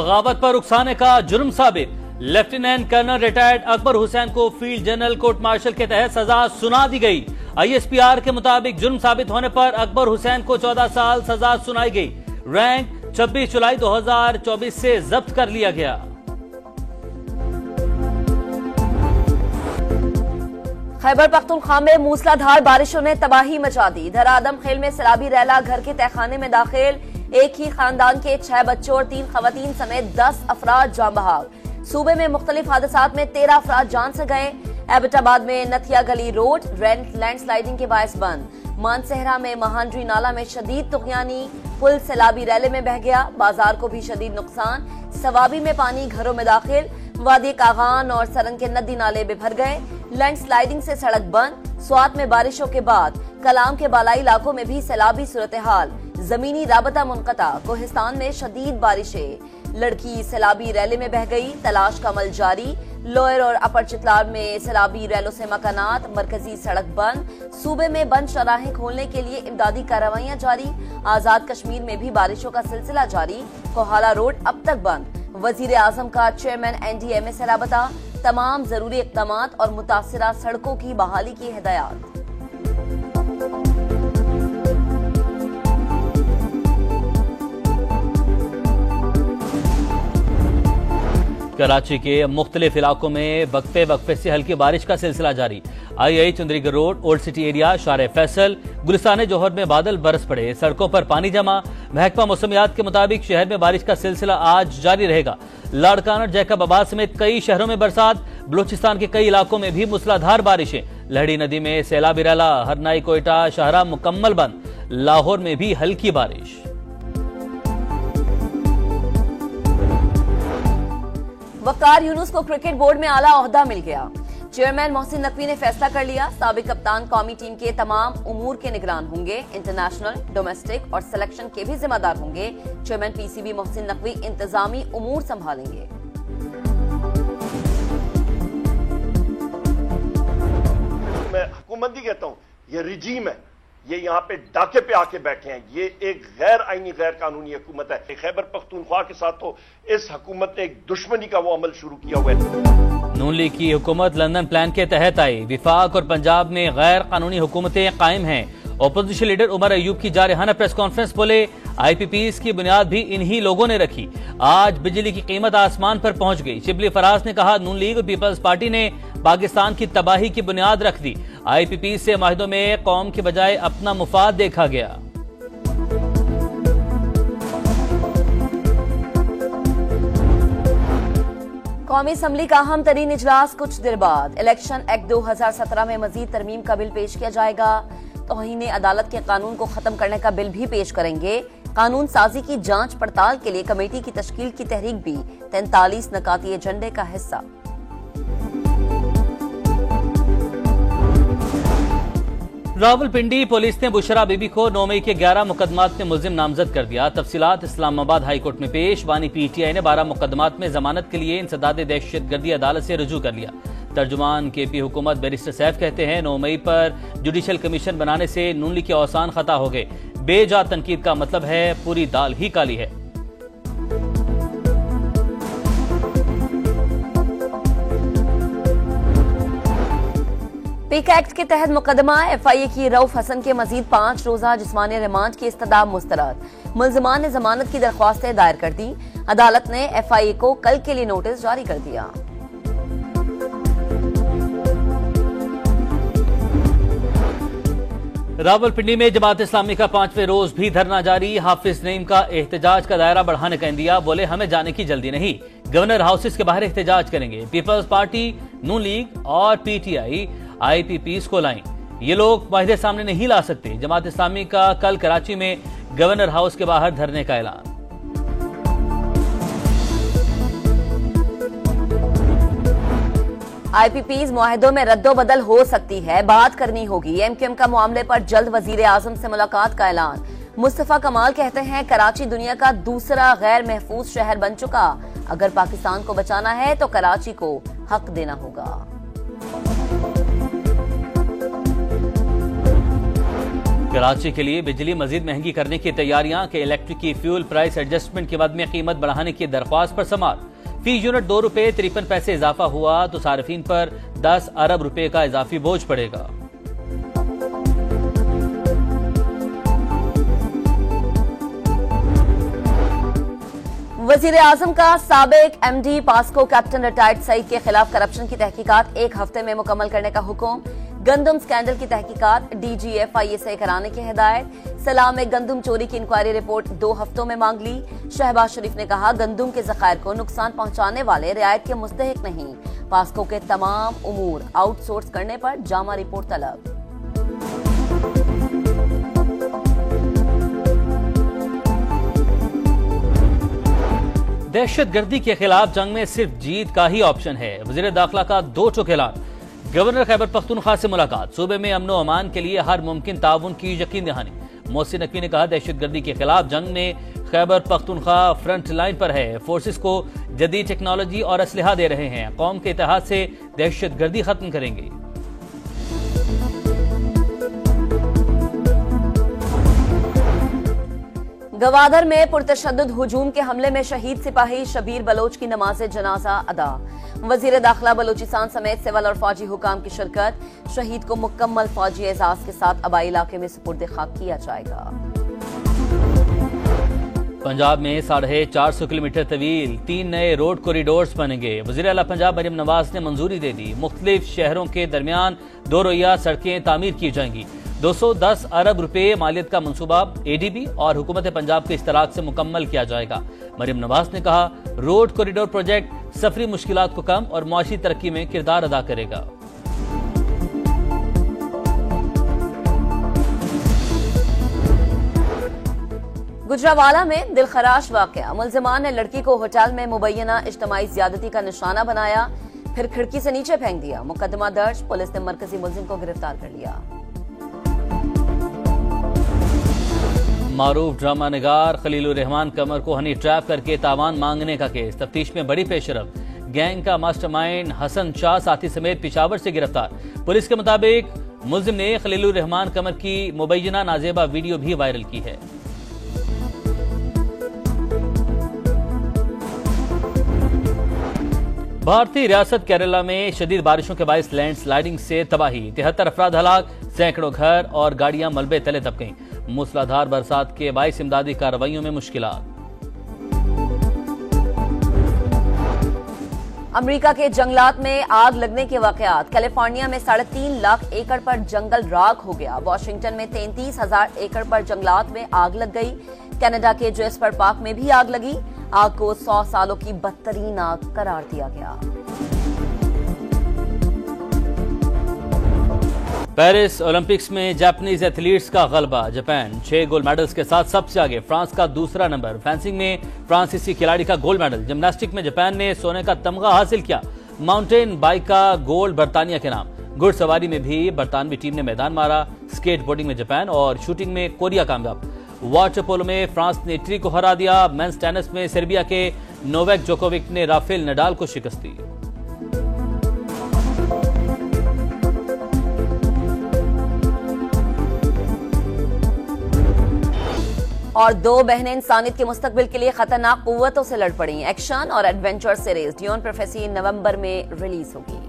बगावत पर उकसाने का जुर्म साबित। Lieutenant colonel retired Akbar Hussain को फील्ड जनरल कोर्ट मार्शल के तहत सजा सुना दी गई। ISPR के मुताबिक जुर्म साबित होने पर अकबर हुसैन को 14 साल सजा सुनाई गई। रैंक 26 जुलाई 2024 से जब्त कर लिया गया। खैबर पख्तूनख्वा में मूसलाधार बारिशों ने तबाही मचा दी। धरा आदम खेल में सैलाबी रैला घर के तहखाने में दाखिल। एक ही खानदान के 6 बच्चों और 3 खवातीन समेत 10 अफराद जान बहाक। सूबे में मुख्तलिफ हादसात में 13 अफराद जान से गए। एबटाबाद में नथिया गली रोड लैंडस्लाइडिंग के बायस बंद। मानसहरा में महानरी नाला में शदीद तुगयानी। पुल सैलाबी रैले में बह गया। बाजार को भी शदीद नुकसान। सवाबी में पानी घरों में दाखिल। वादी कागान और सरंग के नदी नाले में भर गए। लैंडस्लाइडिंग से सड़क बंद। स्वात में बारिशों के बाद कलाम के बालाई इलाकों में भी सैलाबी सूरत हाल। जमीनी राबता मुनक़ता। कोहिस्तान में शदीद बारिशें। लड़की सैलाबी रैले में बह गई। तलाश का अमल जारी। लोअर और अपर चितलार में सैलाबी रैलों से मकानात। मरकजी सड़क बंद। सूबे में बंद शराहें खोलने के लिए इमदादी कार्रवाइयां जारी। आजाद कश्मीर में भी बारिशों का सिलसिला जारी। कोहाला रोड अब तक बंद। वजीर आजम का चेयरमैन NDMA से राबता। तमाम जरूरी इक़दामात और मुतासिरा सड़कों की बहाली की हिदायत। कराची के मुख्तलिफ इलाकों में वक्फे वक्फे से हल्की बारिश का सिलसिला जारी। II Chundrigarh road, old city area, शारे फैसल, गुलिस्तान जोहर में बादल बरस पड़े। सड़कों पर पानी जमा। महकमा मौसमियात के मुताबिक शहर में बारिश का सिलसिला आज जारी रहेगा। लाड़काना, जैकबाबाद समेत कई शहरों में बरसात। बलूचिस्तान के कई इलाकों में भी मूसलाधार बारिशें। लहड़ी नदी में सैलाबी रैला, हरनाई, कोयटा, शाहरा मुकम्मल बंद। लाहौर में भी हल्की बारिश। वकार यूनुस को क्रिकेट बोर्ड में आला ओहदा मिल गया। चेयरमैन मोहसिन नकवी ने फैसला कर लिया। साबिक कप्तान कौमी टीम के तमाम उमूर के निगरान होंगे। इंटरनेशनल, डोमेस्टिक और सिलेक्शन के भी जिम्मेदार होंगे। चेयरमैन PCB मोहसिन नकवी इंतजामी उमूर संभालेंगे। मैं हुकूमत ही कहता हूँ, ये रिजीम है, ये यहाँ पे डाके पे आके बैठे हैं। ये एक गैर आईनी गैर कानूनी हुकूमत है। खैबर पख्तूनख्वा के साथ तो इस हुकूमत ने एक दुश्मनी का वो अमल शुरू किया हुआ है। नून लीग की हुकूमत लंदन प्लान के तहत आई। विफाक और पंजाब में गैर कानूनी हुकूमतें कायम हैं। ओपोजिशन लीडर उमर अयूब की जारहाना प्रेस कॉन्फ्रेंस बोले, IPPs की बुनियाद भी इन्हीं लोगों ने रखी। आज बिजली की कीमत आसमान पर पहुंच गई। शिबली फराज ने कहा, नून लीग और पीपल्स पार्टी ने पाकिस्तान की तबाही की बुनियाद रख दी। IPPs से माहिदों में कौम के बजाय अपना मुफाद देखा गया। कौमी असम्बली का अहम तरीन इजलास कुछ देर बाद। इलेक्शन एक्ट 2017 में मजीद तरमीम का बिल पेश किया जाएगा। तौहीन अदालत के कानून को खत्म करने का बिल भी पेश करेंगे। कानून साजी की जांच पड़ताल के लिए कमेटी की तश्कील की तहरीक भी 43 नकाती एजेंडे का हिस्सा। रावलपिंडी पुलिस ने बुशरा बीबी को 9 मई के 11 मुकदमात में मुल्जिम नामजद कर दिया। तफसीलात इस्लामाबाद हाई कोर्ट में पेश। वानी PTI ने 12 मुकदमात में जमानत के लिए इंसदाद दहशतगर्दी अदालत से रुजू कर लिया। तर्जुमान KP हुकूमत बैरिस्टर सैफ कहते हैं, 9 मई पर जुडिशल कमीशन बनाने से नून लीग के औसान खता हो गए। बेजा तनकीद का मतलब है पूरी दाल ही काली है। पिक एक्ट के तहत मुकदमा FIA की रऊफ हसन के मजीद 5 रोजा जिस्मानी रिमांड की इस्तदा मुस्तरद। मुल्जिमान ने जमानत की दरख्वास्तें दायर कर दी। अदालत ने FIA को कल के लिए नोटिस जारी कर दिया। रावलपिंडी में जमात इस्लामी का 5वें रोज भी धरना जारी। हाफिज नईम का एहतजाज का दायरा बढ़ाने का इंदिया। बोले, हमें जाने की जल्दी नहीं, गवर्नर हाउसेस के बाहर एहतजाज करेंगे। पीपल्स पार्टी, नून लीग और PTI IPPs को लाएं। ये लोग वाहिदे सामने नहीं ला सकते। जमात इस्लामी का कल कराची में गवर्नर हाउस के बाहर धरने का ऐलान। IPPs मुआहिदों में रद्दो बदल हो सकती है, बात करनी होगी। MQM का मामले पर जल्द वजीर आजम से मुलाकात का ऐलान। मुस्तफा कमाल कहते हैं, कराची दुनिया का दूसरा गैर महफूज शहर बन चुका। अगर पाकिस्तान को बचाना है तो कराची को हक देना होगा। कराची के लिए बिजली मजीद महंगी करने की तैयारियां के इलेक्ट्रिक की फ्यूल प्राइस एडजस्टमेंट के बाद में कीमत बढ़ाने की दरख्वास्त पर समाअत। फी यूनिट 2 रुपए 53 पैसे इजाफा हुआ तो सार्फिन पर 10 अरब रुपए का इजाफी बोझ पड़ेगा। वजीर आजम का साबिक MD PASSCO captain retired Saeed के खिलाफ करप्शन की तहकीकात 1 हफ्ते में मुकम्मल करने का हुक्म। गंदम स्कैंडल की तहकीकात DGFIA से कराने की हिदायत। सलाम में गंदम चोरी की इंक्वायरी रिपोर्ट 2 हफ्तों में मांग ली। शहबाज शरीफ ने कहा गंदम के जखायर को नुकसान पहुंचाने वाले रियायत के मुस्तहिक नहीं। पास्को के तमाम उमूर आउटसोर्स करने पर जामा रिपोर्ट तलब। दहशतगर्दी के खिलाफ जंग में सिर्फ जीत का ही ऑप्शन है। वजीर दाखिला का 2 टोक ऐलान। गवर्नर खैबर पख्तूनख्वा से मुलाकात। सूबे में अमन व अमान के लिए हर मुमकिन ताउन की यकीन दहानी। मोहसिन नकवी ने कहा दहशतगर्दी के खिलाफ जंग में खैबर पख्तूनख्वा फ्रंट लाइन पर है। फोर्सेस को जदीद टेक्नोलॉजी और असलहा दे रहे हैं। कौम के इत्तेहाद से दहशतगर्दी खत्म करेंगे। गवादर में पुरतशद्दुद हुजूम के हमले में शहीद सिपाही शबीर बलोच की नमाज जनाजा अदा। वजीर दाखिला बलोचिस्तान समेत सिविल और फौजी हुकाम की शिरकत। शहीद को मुकम्मल फौजी एजाज के साथ अबाई इलाके में सुपुर्द खाक किया जाएगा। पंजाब में 450 किलोमीटर तवील 3 नए रोड कॉरिडोर्स बनेंगे। वजीर आला पंजाब मरियम नवाज ने मंजूरी दे दी। मुख्तलिफ शहरों के दरमियान 2 रोइया सड़कें तामीर की जाएंगी। 210 अरब रुपए मालियत का मंसूबा ADB और हुकूमत पंजाब के इश्तराक से मुकम्मल किया जाएगा। मरियम नवाज ने कहा रोड कॉरिडोर प्रोजेक्ट सफरी मुश्किलात को कम और मुआशी तरक्की में किरदार अदा करेगा। गुजरावाला में दिलखराश वाकया। मुल्जिमान ने लड़की को होटल में मुबैना इज्तिमाई ज्यादती का निशाना बनाया, फिर खिड़की से नीचे फेंक दिया। मुकदमा दर्ज। पुलिस ने मरकजी मुल्जिम को गिरफ्तार कर लिया। मारूफ ड्रामा निगार खलीलुर रहमान कमर को हनी ट्रैप करके तावान मांगने का केस। तफ्तीश में बड़ी पेशरफ। गैंग का मास्टरमाइंड हसन शाह साथी समेत पिशावर से गिरफ्तार। पुलिस के मुताबिक मुल्जिम ने खलीलुर रहमान कमर की मुबैना नाजेबा वीडियो भी वायरल की है। भारतीय रियासत केरला में शदीद बारिशों के बायस लैंडस्लाइडिंग से तबाही। 73 अफराद हलाक। सैकड़ों घर और गाड़ियां मलबे तले दब गईं। मूसलाधार बरसात के बायस इमदादी कार्रवाइयों में मुश्किलात। अमेरिका के जंगलात में आग लगने के वाकयात। कैलिफोर्निया में 3.5 लाख एकड़ पर जंगल राख हो गया। वॉशिंगटन में 33,000 एकड़ पर जंगलात में आग लग गई। कनाडा के जेस्पर पार्क में भी आग लगी। आग को 100 सालों की बदतरीन आग करार दिया गया। पेरिस ओलंपिक्स में जापानीज एथलीट्स का गलबा। जापान 6 गोल्ड मेडल्स के साथ सबसे आगे। फ्रांस का दूसरा नंबर। फेंसिंग में फ्रांसीसी खिलाड़ी का गोल्ड मेडल। जिम्नास्टिक में जापान ने सोने का तमगा हासिल किया। माउंटेन बाइक का गोल्ड बरतानिया के नाम। घुड़सवारी में भी बरतानवी टीम ने मैदान मारा। स्केट बोर्डिंग में जापान और शूटिंग में कोरिया कामयाब। वाटर पोलो में फ्रांस ने इटली को हरा दिया। मेंस टेनिस में सर्बिया के नोवेक जोकोविक ने राफेल नडाल को शिकस्त दी। और 2 बहनें इंसानियत के मुस्तकबिल के लिए खतरनाक कुव्वतों से लड़ पड़ी। एक्शन और एडवेंचर सीरीज डियोन प्रोफेसी नवंबर में रिलीज होगी।